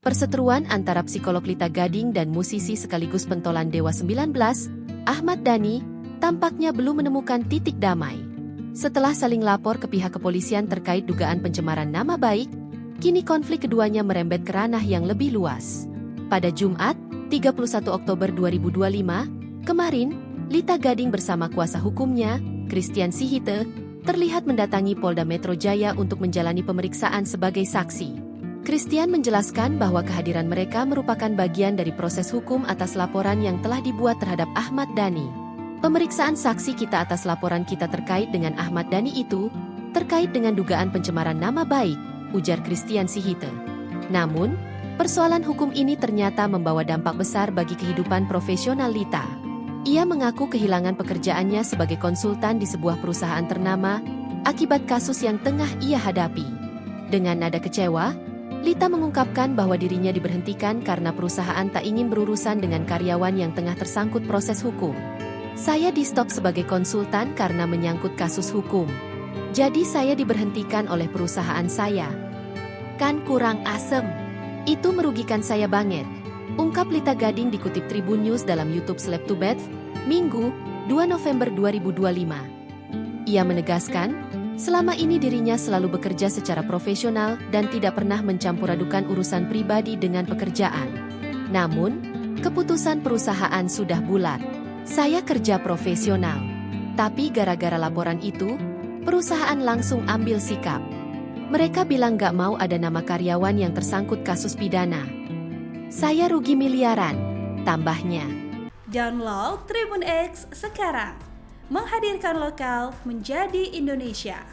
Perseteruan antara psikolog Lita Gading dan musisi sekaligus pentolan Dewa 19, Ahmad Dhani, tampaknya belum menemukan titik damai. Setelah saling lapor ke pihak kepolisian terkait dugaan pencemaran nama baik, kini konflik keduanya merembet ke ranah yang lebih luas. Pada Jumat, 31 Oktober 2025, kemarin, Lita Gading bersama kuasa hukumnya, Christian Sihite, terlihat mendatangi Polda Metro Jaya untuk menjalani pemeriksaan sebagai saksi. Christian menjelaskan bahwa kehadiran mereka merupakan bagian dari proses hukum atas laporan yang telah dibuat terhadap Ahmad Dhani. Pemeriksaan saksi kita atas laporan kita terkait dengan Ahmad Dhani itu, terkait dengan dugaan pencemaran nama baik, ujar Christian Sihite. Namun, persoalan hukum ini ternyata membawa dampak besar bagi kehidupan profesional Lita. Ia mengaku kehilangan pekerjaannya sebagai konsultan di sebuah perusahaan ternama, akibat kasus yang tengah ia hadapi. Dengan nada kecewa, Lita mengungkapkan bahwa dirinya diberhentikan karena perusahaan tak ingin berurusan dengan karyawan yang tengah tersangkut proses hukum. Saya di-stop sebagai konsultan karena menyangkut kasus hukum. Jadi saya diberhentikan oleh perusahaan saya. Kan kurang asem. Itu merugikan saya banget. Ungkap Lita Gading dikutip Tribun News dalam YouTube Slap to Bed, Minggu, 2 November 2025. Ia menegaskan, selama ini dirinya selalu bekerja secara profesional dan tidak pernah mencampur adukan urusan pribadi dengan pekerjaan. Namun, keputusan perusahaan sudah bulat. Saya kerja profesional. Tapi gara-gara laporan itu, perusahaan langsung ambil sikap. Mereka bilang gak mau ada nama karyawan yang tersangkut kasus pidana. Saya rugi miliaran, tambahnya. Download Tribun X sekarang. Menghadirkan lokal menjadi Indonesia.